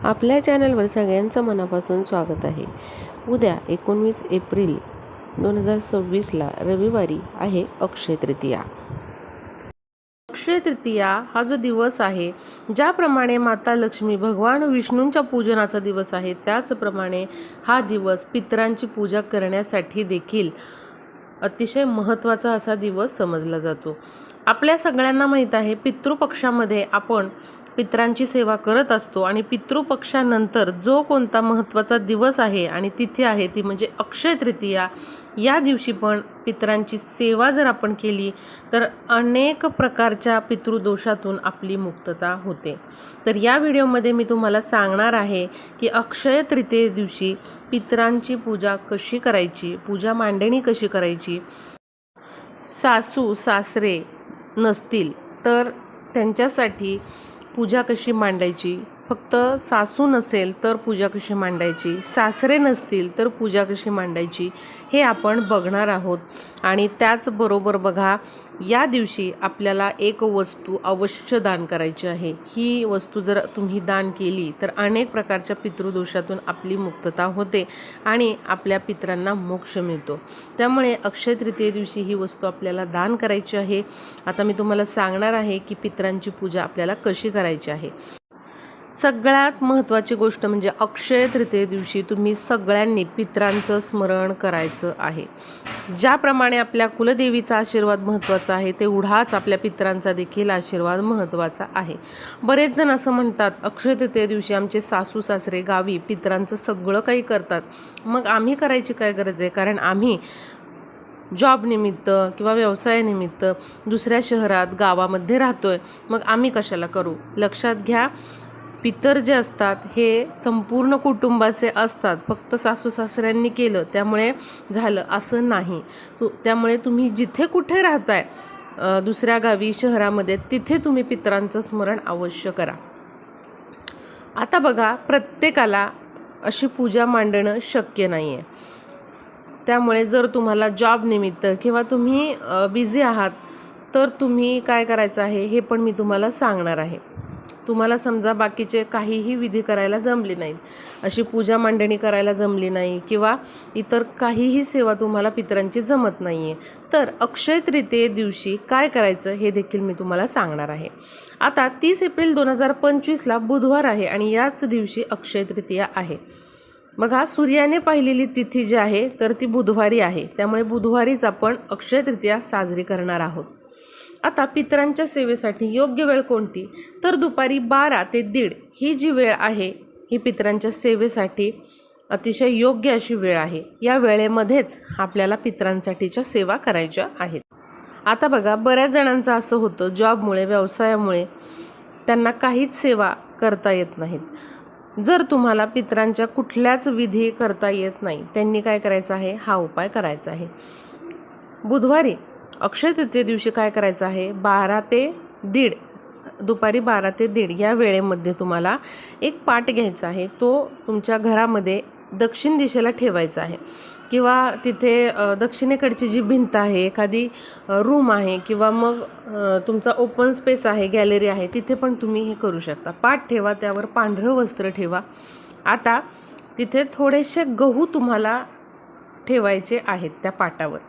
आपल्या चॅनलवर सगळ्यांचं मनापासून स्वागत आहे। उद्या 19 एप्रिल 2026ला रविवारी आहे अक्षय तृतीया। अक्षय तृतीया हा जो दिवस आहे, ज्याप्रमाणे माता लक्ष्मी भगवान विष्णूंच्या पूजनाचा दिवस आहे, त्याचप्रमाणे हा दिवस पितरांची पूजा करण्यासाठी देखील अतिशय महत्त्वाचा असा दिवस समजला जातो। आपल्या सगळ्यांना माहीत आहे, पितृपक्षामध्ये आपण पितरांची सेवा करत असतो आणि पितृपक्षानंतर जो कोणता महत्त्वाचा दिवस आहे आणि तिथी आहे ती म्हणजे अक्षय तृतीया। या दिवशी पण पितरांची सेवा जर आपण केली तर अनेक प्रकारच्या पितृदोषातून आपली मुक्तता होते। तर या व्हिडिओमध्ये मी तुम्हाला सांगणार आहे की अक्षय तृतीये दिवशी पितरांची पूजा कशी करायची, पूजा मांडणी कशी करायची। सासू सासरे नसतील तर त्यांच्यासाठी पूजा कशी मांडायची, फक्त सासू नसेल तर पूजा कशी मांडायची, सासरे नसतील तर पूजा कशी मांडायची, हे आपण बघणार आहोत। आणि त्याचबरोबर बघा, या दिवशी आपल्याला एक वस्तू अवश्य दान करायची आहे। ही वस्तू जर तुम्ही दान केली तर अनेक प्रकारच्या पितृदोषातून आपली मुक्तता होते आणि आपल्या पितरांना मोक्ष मिळतो। त्यामुळे अक्षय तृतीये दिवशी ही वस्तू आपल्याला दान करायची आहे। आता मी तुम्हाला सांगणार आहे की पितरांची पूजा आपल्याला कशी करायची आहे। सगळ्यात महत्त्वाची गोष्ट म्हणजे अक्षय तृतीये दिवशी तुम्ही सगळ्यांनी पितरांचं स्मरण करायचं आहे। ज्याप्रमाणे आपल्या कुलदेवीचा आशीर्वाद महत्त्वाचा आहे, तेवढाच आपल्या पितरांचा देखील आशीर्वाद महत्त्वाचा आहे। बरेच जण असं म्हणतात, अक्षय तृतीये दिवशी आमचे सासू सासरे गावी पितरांचं सगळं काही करतात, मग आम्ही करायची काय गरज आहे? कारण आम्ही जॉब निमित्त किंवा व्यवसायानिमित्त दुसऱ्या शहरात गावामध्ये राहतोय, मग आम्ही कशाला करू? लक्षात घ्या, पितर जे असतात हे संपूर्ण कुटुंबाचे असतात, फक्त सासू सासऱ्यांनी केलं त्यामुळे झालं असं नाही। त्यामुळे तुम्ही जिथे कुठे राहताय, दुसऱ्या गावी शहरामध्ये, तिथे तुम्ही पितरांचं स्मरण अवश्य करा। आता बघा, प्रत्येकाला अशी पूजा मांडणं शक्य नाही आहे। त्यामुळे जर तुम्हाला जॉब निमित्त किंवा तुम्ही बिझी आहात तर तुम्ही काय करायचं आहे हे पण मी तुम्हाला सांगणार आहे। तुम्हाला समजा बाकीचे काहीही विधी करायला जमली नाहीत, अशी पूजा मांडणी करायला जमली नाही किंवा इतर काहीही सेवा तुम्हाला पितरांची जमत नाही आहे, तर अक्षय तृतीये दिवशी काय करायचं हे देखील मी तुम्हाला सांगणार आहे। आता 30 एप्रिल 2025ला बुधवार आहे आणि याच दिवशी अक्षय तृतीया आहे। बघा, सूर्याने पाहिलेली तिथी जी आहे तर ती बुधवारी आहे, त्यामुळे बुधवारीच आपण अक्षय तृतीया साजरी करणार आहोत। आता पितरांच्या सेवेसाठी योग्य वेळ कोणती? तर दुपारी 12 ते 1:30 ही जी वेळ आहे ही पितरांच्या सेवेसाठी अतिशय योग्य अशी वेळ आहे। या वेळेमध्येच आपल्याला पितरांसाठीच्या सेवा करायच्या आहेत। आता बघा, बऱ्याच जणांचं असं होतं, जॉबमुळे व्यवसायामुळे त्यांना काहीच सेवा करता येत नाहीत। जर तुम्हाला पितरांच्या कुठल्याच विधी करता येत नाही, त्यांनी काय करायचं आहे, हा उपाय करायचा आहे। बुधवारी अक्षय तृतीये दिवशी काय करायचं आहे, 12 ते 1:30 दुपारी 12 ते 1:30 या वेळेमध्ये तुम्हाला एक पाट घ्यायचा आहे। तो तुमच्या घरामध्ये दक्षिण दिशेला ठेवायचा आहे किंवा तिथे दक्षिणेकडची जी भिंत आहे, एखादी रूम आहे किंवा मग तुमचा ओपन स्पेस आहे, गॅलरी आहे, तिथे पण तुम्ही हे करू शकता। पाट ठेवा, त्यावर पांढरं वस्त्र ठेवा। आता तिथे थोडेसे गहू तुम्हाला ठेवायचे आहेत त्या पाटावर,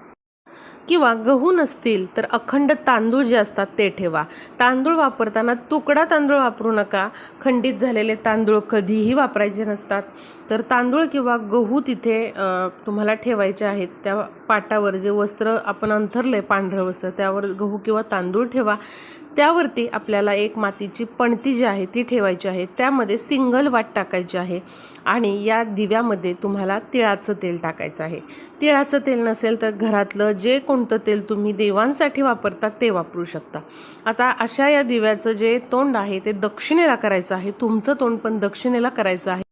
किंवा गहू नसतील तर अखंड तांदूळ जे असतात ते ठेवा। तांदूळ वापरताना तुकडा तांदूळ वापरू नका, खंडित झालेले तांदूळ कधीही वापरायचे नसतात। तर तांदूळ किंवा गहू तिथे तुम्हाला ठेवायचे आहेत। त्या पाटावर जे वस्त्र आपण अंथरले, पांढरं वस्त्र, त्यावर गहू किंवा तांदूळ ठेवा। त्यावरती आपल्याला एक मातीची पणती जी आहे ती ठेवायची आहे, त्यामध्ये सिंगल वाट टाकायची आहे आणि या दिव्यामध्ये तुम्हाला तिळाचं तेल टाकायचं आहे। तिळाचं तेल नसेल तर घरातलं जे कोणतं तेल तुम्ही देवांसाठी वापरता ते वापरू शकता। आता अशा या दिव्याचं जे तोंड आहे ते दक्षिणेला करायचं आहे, तुमचं तोंड पण दक्षिणेला करायचं आहे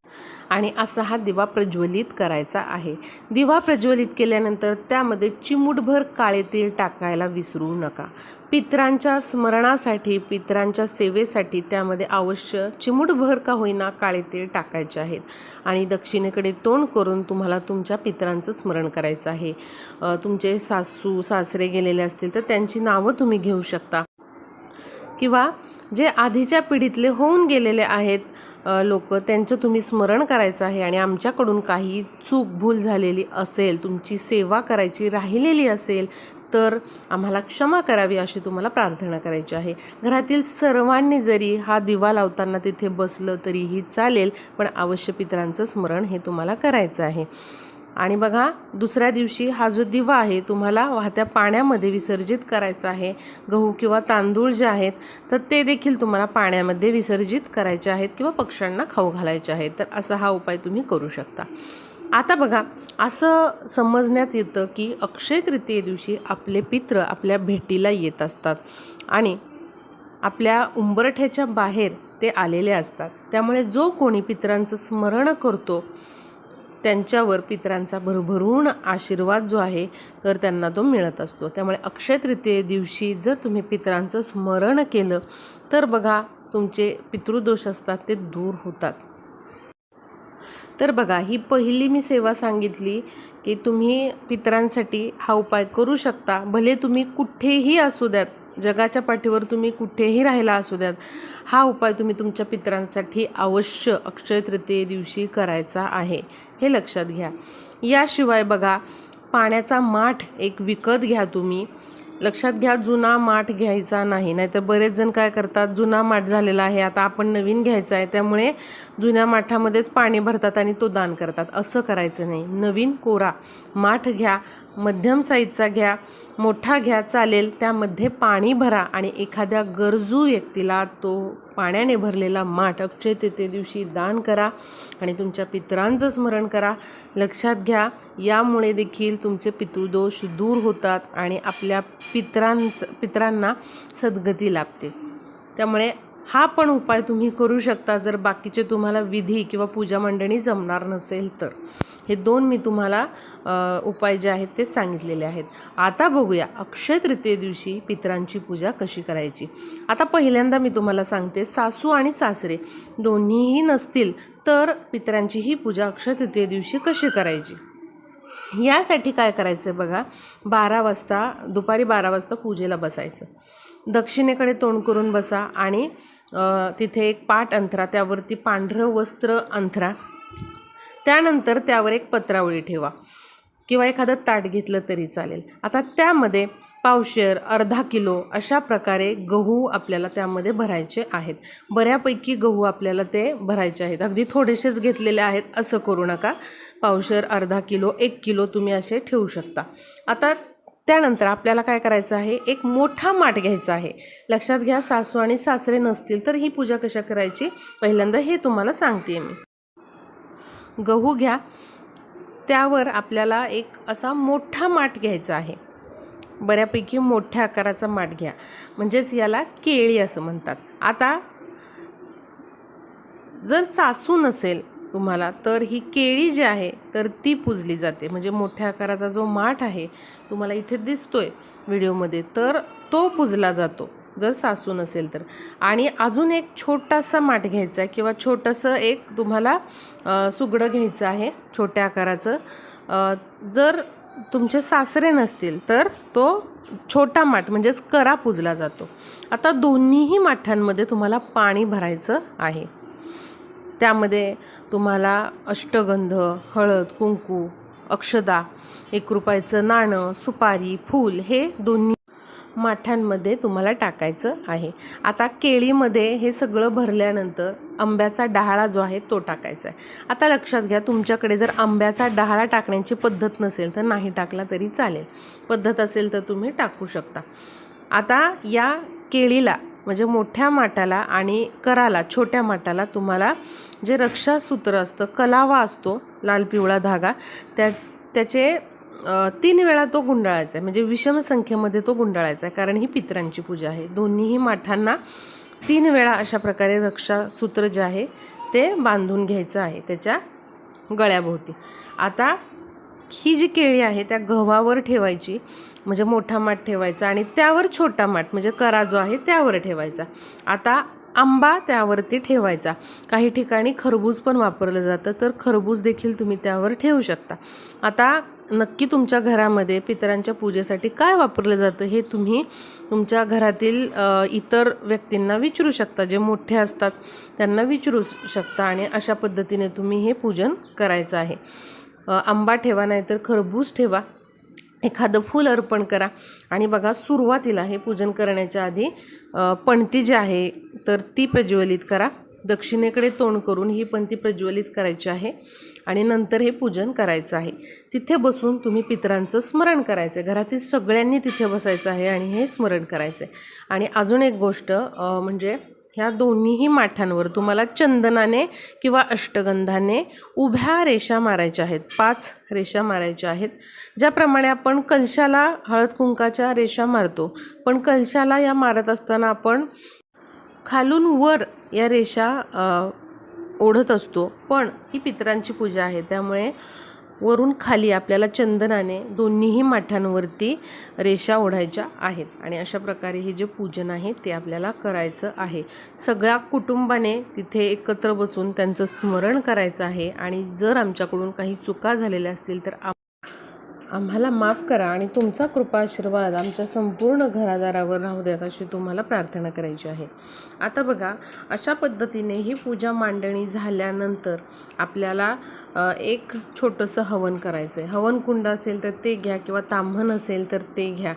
आणि असा हा दिवा प्रज्वलित करायचा आहे। दिवा प्रज्वलित केल्यानंतर त्यामध्ये चिमूटभर काळे तेल टाकायला विसरू नका। पितरांच्या स्मरणासाठी, पितरांच्या सेवेसाठी त्यामध्ये अवश्य चिमूटभर का होईना काळे तेल टाकायचे आहेत आणि दक्षिणेकडे तोंड करून तुम्हाला तुमच्या पितरांचं स्मरण करायचं आहे। तुमचे सासू सासरे गेलेले असतील तर त्यांची नावं तुम्ही घेऊ शकता, किंवा जे आधीच्या पिढीतले होऊन गेलेले आहेत लोक त्यांचं तुम्ही स्मरण करायचं आहे आणि आमच्याकडून काही चूक भूल झालेली असेल, तुमची सेवा करायची राहिलेली असेल तर आम्हाला क्षमा करावी अशी तुम्हाला प्रार्थना करायची आहे. घरातील सर्वांनी जरी हा दिवा लावताना तिथे बसलं तरीही चालेल, पण अवश्य पितरांचं स्मरण हे तुम्हाला करायचं आहे. आणि बघा, दुसऱ्या दिवशी हा जो दिवा आहे तुम्हाला वाहत्या पाण्यामध्ये विसर्जित करायचा आहे. गहू किंवा तांदूळ जे आहेत तर ते देखील तुम्हाला पाण्यामध्ये विसर्जित करायचे आहेत किंवा पक्ष्यांना खाऊ घालायचे आहेत. तर असा हा उपाय तुम्ही करू शकता. आता बघा, असं समजण्यात येतं की अक्षय तृतीये दिवशी आपले पित्र आपल्या भेटीला येत असतात आणि आपल्या उंबरठ्याच्या बाहेर ते आलेले असतात. त्यामुळे जो कोणी पितरांचं स्मरण करतो त्यांच्यावर पितरांचा भरभरून आशीर्वाद जो आहे तर त्यांना तो मिळत असतो. त्यामुळे अक्षय तृतीये दिवशी जर तुम्ही पितरांचं स्मरण केलं तर बघा, तुमचे पितृदोष असतात ते दूर होतात. तर बघा, ही पहिली मी सेवा सांगितली की तुम्ही पितरांसाठी हा उपाय करू शकता. भले तुम्ही कुठेही असू द्यात, जगाच्या पाठीवर तुम्ही कुठेही राहिला असू द्यात, हा उपाय तुम्ही तुमच्या पितरांसाठी अवश्य अक्षय तृतीये दिवशी करायचा आहे, हे लक्षात घ्या. याशिवाय बघा, पाण्याचा माठ एक विकत घ्या तुम्ही. लक्षात घ्या, जुना माठ घ्यायचा नाही. नाहीतर बरेच जण काय करतात, जुना माठ झालेला आहे, आता आपण नवीन घ्यायचा आहे, त्यामुळे जुन्या माठामध्येच पाणी भरतात आणि तो दान करतात. असं करायचं नाही. नवीन कोरा माठ घ्या, मध्यम साईजचा घ्या, मोठा घ्या चालेल. त्यामध्ये पाणी भरा आणि एखाद्या गरजू व्यक्तीला तो पाण्याने भरलेला माठ अक्षय तृतीये दिवशी दान करा आणि तुमच्या पितरांचं स्मरण करा. लक्षात घ्या, यामुळे देखील तुमचे पितृदोष दूर होतात आणि आपल्या पितरांना सद्गती लाभते. त्यामुळे हा पण उपाय तुम्ही करू शकता जर बाकीचे तुम्हाला विधी किंवा पूजा मंडळी जमणार नसेल तर. हे दोन मी तुम्हाला उपाय जे आहेत ते सांगितलेले आहेत. आता बघूया अक्षय तृतीये दिवशी पितरांची पूजा कशी करायची. आता पहिल्यांदा मी तुम्हाला सांगते, सासू आणि सासरे दोन्हीही नसतील तर पितरांची ही पूजा अक्षय तृतीये दिवशी कशी करायची. यासाठी काय करायचं बघा, दुपारी 12 वाजता पूजेला बसायचं. दक्षिणेकडे तोंड करून बसा आणि तिथे एक पाट अंथरा, त्यावरती पांढरं वस्त्र अंथरा. त्यानंतर त्यावर एक पत्रावळी ठेवा किंवा एखादं ताट घेतलं तरी चालेल. आता त्यामध्ये पावशेर, अर्धा किलो अशा प्रकारे गहू आपल्याला त्यामध्ये भरायचे आहेत. बऱ्यापैकी गहू आपल्याला ते भरायचे आहेत. अगदी थोडेसेच घेतलेले आहेत असं करू नका. पावशेर, अर्धा किलो, 1 किलो तुम्ही असे ठेवू शकता. आता त्यानंतर आपल्याला काय करायचं आहे, एक मोठा माठ घ्यायचा आहे. लक्षात घ्या, सासू आणि सासरे नसतील तर ही पूजा कशा करायची पहिल्यांदा हे तुम्हाला सांगते मी. गहू घ्या, त्यावर आपल्याला एक असा मोठा माठ घ्यायचा आहे. बऱ्यापैकी मोठ्या आकाराचा माठ घ्या, म्हणजेच याला केळी असं म्हणतात. आता जर सासू नसेल तुम्हाला तर ही केळी जी आहे तर ती पूजली जाते. म्हणजे मोठ्या आकाराचा जो माठ आहे तुम्हाला इथे दिसतोय व्हिडिओमध्ये, तर तो पूजला जातो जर सासू नसेल तर. आणि अजून एक छोटासा माठ घ्यायचा आहे किंवा छोटंसं एक तुम्हाला सुगडं घ्यायचं आहे छोट्या आकाराचं. जर तुमचे सासरे नसतील तर तो छोटा माठ म्हणजेच करा पूजला जातो. आता दोन्हीही माठांमध्ये तुम्हाला पाणी भरायचं आहे. त्यामध्ये तुम्हाला अष्टगंध, हळद, कुंकू, अक्षदा, 1 रुपयाचं नाणं, सुपारी, फूल हे दोन्ही माठांमध्ये तुम्हाला टाकायचं आहे. आता केळीमध्ये हे सगळं भरल्यानंतर आंब्याचा डहाळा जो आहे तो टाकायचा आहे. आता लक्षात घ्या, तुमच्याकडे जर आंब्याचा डहाळा टाकण्याची पद्धत नसेल तर नाही टाकला तरी चालेल, पद्धत असेल तर तुम्ही टाकू शकता. आता या केळीला म्हणजे मोठ्या माठाला आणि कराला, छोट्या माठाला तुम्हाला जे रक्षासूत्र असतं, कलावा असतो, लाल पिवळा धागा, त्याचे 3 वेळा तो गुंडाळायचा आहे. म्हणजे विषम संख्येमध्ये तो गुंडाळायचा आहे, कारण ही पितरांची पूजा आहे. दोन्हीही माठांना 3 वेळा अशा प्रकारे रक्षासूत्र जे आहे ते बांधून घ्यायचं आहे त्याच्या गळ्याभोवती. आता ही जी केळी आहे त्या गव्हावर ठेवायची, म्हणजे मोठा माठ ठेवायचा आणि त्यावर छोटा माठ म्हणजे करा जो आहे त्यावर ठेवायचा. आता आंबा त्यावरती ठेवायचा. काही ठिकाणी खरबूज पण वापरलं जातं, तर खरबूज देखील तुम्ही त्यावर ठेवू शकता. आता नक्की तुमच्या घरामध्ये पितरांच्या पूजेसाठी काय वापरलं जातं हे तुम्ही तुमच्या घरातील इतर व्यक्तींना विचारू शकता. जे मोठे असतात त्यांना विचारू शकता आणि अशा पद्धतीने तुम्ही हे पूजन करायचं आहे. आंबा ठेवा, नाहीतर खरबूज ठेवा, एखादं फूल अर्पण करा. आणि बघा, सुरुवातीला हे पूजन करण्याच्या आधी पणती जी आहे तर ती प्रज्वलित करा. दक्षिणेकडे तोंड करून ही पणती प्रज्वलित करायची आहे आणि नंतर हे पूजन करायचं आहे. तिथे बसून तुम्ही पितरांचं स्मरण करायचं आहे. घरातील सगळ्यांनी तिथे बसायचं आहे आणि हे स्मरण करायचं आहे. आणि अजून एक गोष्ट म्हणजे ह्या दोन्हीही माठांवर तुम्हाला चंदनाने किंवा अष्टगंधाने उभ्या रेषा मारायच्या आहेत. 5 रेषा मारायच्या आहेत. ज्याप्रमाणे आपण कलशाला हळद कुंकाच्या रेषा मारतो, पण कलशाला या मारत असताना आपण खालून वर या रेषा ओढत असतो. पण ही पितरांची पूजा आहे, त्यामुळे वरून खाली आपल्याला चंदनाने दोन्हीही माठांवरती रेषा ओढायच्या आहेत. आणि अशा प्रकारे हे जे पूजन आहे ते आपल्याला करायचं आहे. सगळ्या कुटुंबाने तिथे एकत्र बसून त्यांचं स्मरण करायचं आहे. आणि जर आमच्याकडून काही चुका झालेल्या असतील तर आम्हाला माफ करा आणि तुमचा कृपा आशीर्वाद आमच्या संपूर्ण घरादारावर राहू द्यात अशी तुम्हाला प्रार्थना करायची आहे. आता बघा, अशा पद्धतीने ही पूजा मांडणी झाल्यानंतर आपल्याला एक छोटंसं हवन करायचं आहे. हवन कुंड असेल तर ते घ्या किंवा ताम्हण असेल तर ते घ्या.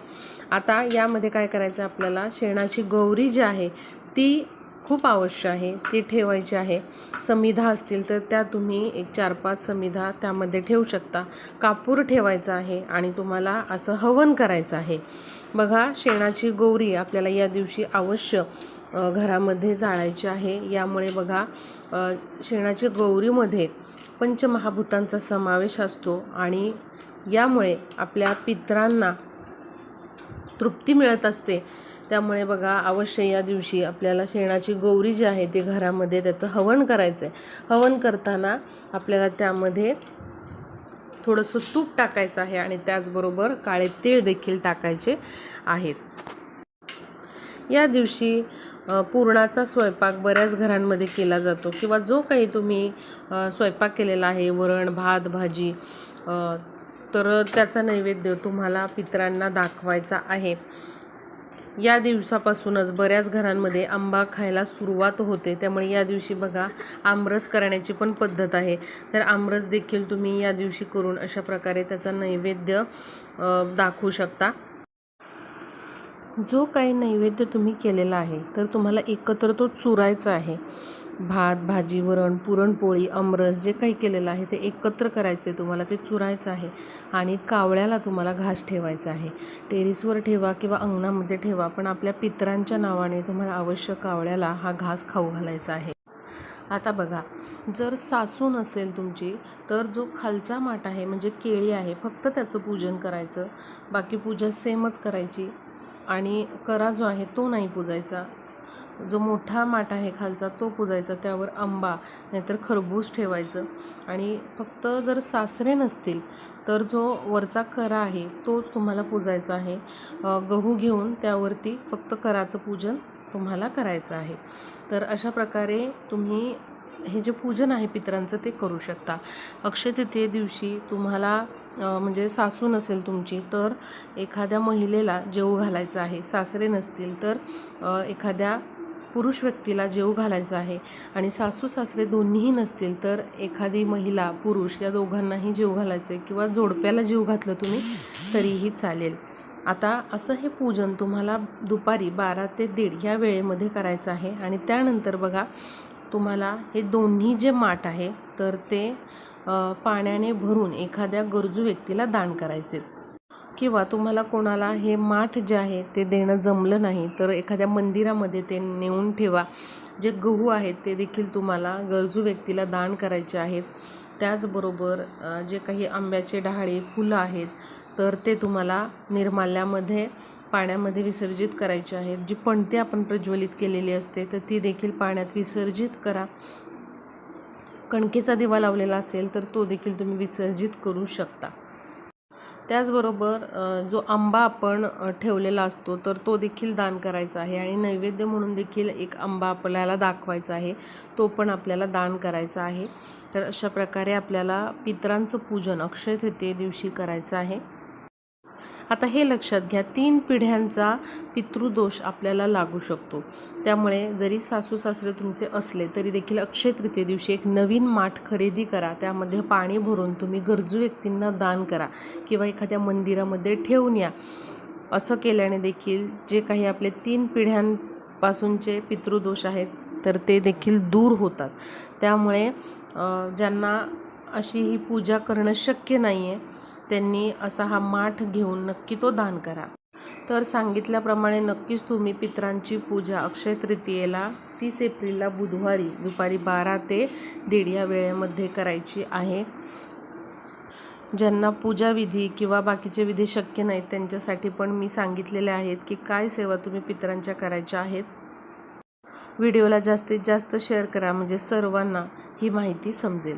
आता यामध्ये काय करायचं, आपल्याला शेणाची गौरी जी आहे ती खूप आवश्यक आहे, ती ठेवायची आहे. समिधा असतील तर त्या तुम्ही एक 4-5 समिधा त्यामध्ये ठेवू शकता. कापूर ठेवायचा आहे आणि तुम्हाला असं हवन करायचं आहे. बघा, शेणाची गौरी आपल्याला या दिवशी अवश्य घरामध्ये जाळायची आहे. यामुळे बघा, शेणाची गौरीमध्ये पंचमहाभूतांचा समावेश असतो आणि यामुळे आपल्या पितरांना तृप्ती मिळत असते. त्यामुळे बघा, अवश्य या दिवशी आपल्याला शेणाची गौरी जी आहे ते घरामध्ये त्याचं हवन करायचं आहे. हवन करताना आपल्याला त्यामध्ये थोडंसं तूप टाकायचं आहे आणि त्याचबरोबर काळे तीळ देखील टाकायचे आहेत. या दिवशी पुरणाचा स्वयंपाक बऱ्याच घरांमध्ये केला जातो किंवा जो काही तुम्ही स्वयंपाक केलेला आहे, वरण, भात, भाजी, तर त्याचा नैवेद्य तुम्हाला पितरांना दाखवायचा आहे. या दिवसापासूनच बऱ्याच घरांमध्ये आंबा खायला सुरुवात होते. त्यामुळे या दिवशी बघा, आमरस करण्याची पण पद्धत आहे. तर आमरस देखील तुम्ही या दिवशी करून अशा प्रकारे त्याचा नैवेद्य दाखवू शकता. जो काही नैवेद्य तुम्ही केलेला आहे तर तुम्हाला एकत्र तो चुरायचा आहे. भात, भाजी, वरण, पुरणपोळी, आमरस जे काही केलेलं आहे ते एकत्र करायचे, तुम्हाला ते चुरायचं आहे. आणि कावळ्याला तुम्हाला घास ठेवायचा आहे. टेरेसवर ठेवा किंवा अंगणामध्ये ठेवा, पण आपल्या पितरांच्या नावाने तुम्हाला अवश्य कावळ्याला हा घास खाऊ घालायचा आहे. आता बघा, जर सासू नसेल तुमची तर जो खालचा माठ आहे म्हणजे केळी आहे, फक्त त्याचं पूजन करायचं. बाकी पूजा सेमच करायची. आणि करा जो आहे तो नाही पूजायचा. जो मोठा माठ आहे खालचा तो पूजायचा. त्यावर आंबा नाहीतर खरबूज ठेवायचं. आणि फक्त जर सासरे नसतील तर जो वरचा करा आहे तोच तुम्हाला पूजायचा आहे. गहू घेऊन त्यावरती फक्त कराचं पूजन तुम्हाला करायचं आहे. तर अशा प्रकारे तुम्ही हे जे पूजन आहे पितरांचं ते करू शकता. अक्षय तृतीये दिवशी तुम्हाला म्हणजे सासू नसेल तुमची तर एखाद्या महिलेला जेवू घालायचं आहे. सासरे नसतील तर एखाद्या पुरुष व्यक्तीला जेवू घालायचं आहे. आणि सासू सासरे दोन्हीही नसतील तर एखादी महिला पुरुष या दोघांनाही जेवू घालायचं आहे किंवा जोडप्याला जेवू घातलं तुम्ही तरीही चालेल. आता असं हे पूजन तुम्हाला दुपारी 12 ते 1:30 या वेळेमध्ये करायचं आहे. आणि त्यानंतर बघा, तुम्हाला हे दोन्ही जे माठ आहे तर ते पाण्याने भरून एखाद्या गरजू व्यक्तीला दान करायचे. किंवा तुम्हाला कोणाला हे माठ जे आहे ते देणं जमलं नाही तर एखाद्या मंदिरामध्ये ते नेऊन ठेवा. जे गहू आहेत ते देखील तुम्हाला गरजू व्यक्तीला दान करायचे आहेत. त्याचबरोबर जे काही आंब्याचे डहाळे, फुलं आहेत तर ते तुम्हाला निर्माल्यामध्ये पाण्यामध्ये विसर्जित करायचे आहेत. जी पणती आपण प्रज्वलित केलेली असते तर ती देखील पाण्यात विसर्जित करा. कणकेचा दिवा लावलेला असेल तर तो देखील तुम्ही विसर्जित करू शकता. त्याचबरोबर जो आंबा आपण ठेवलेला असतो तर तो देखील दान करायचा आहे आणि नैवेद्य म्हणून देखील एक आंबा आपल्याला दाखवायचा आहे, तो पण आपल्याला दान करायचा आहे। तर अशा प्रकारे आपल्याला पितरांचं पूजन अक्षय तृतीये दिवशी करायचं आहे। आता हे लक्षात घ्या, 3 पिढ्यांचा पितृदोष आपल्याला लागू शकतो। त्यामुळे जरी सासू सासरे तुमचे असले तरी देखील अक्षय तृतीये दिवशी एक नवीन माठ खरेदी करा, त्यामध्ये पाणी भरून तुम्ही गरजू व्यक्तींना दान करा किंवा एखाद्या मंदिरामध्ये ठेवून या। असं केल्याने देखील जे काही आपले 3 पिढ्यांपासूनचे पितृदोष आहेत तर ते देखील दूर होतात। त्यामुळे ज्यांना अशी ही पूजा करणं शक्य नाही आहे त्यांनी असा हा माठ घेऊन नक्की तो दान करा। तर सांगितल्याप्रमाणे नक्कीच तुम्ही पितरांची पूजा अक्षय तृतीयेला 30 एप्रिलला बुधवारी दुपारी 12 ते 1:30 या वेळेमध्ये करायची आहे। ज्यांना पूजाविधी किंवा बाकीचे विधी शक्य नाहीत त्यांच्यासाठी पण मी सांगितलेले आहेत की काय सेवा तुम्ही पितरांच्या करायच्या आहेत। व्हिडिओला जास्तीत जास्त शेअर करा म्हणजे सर्वांना ही माहिती समजेल।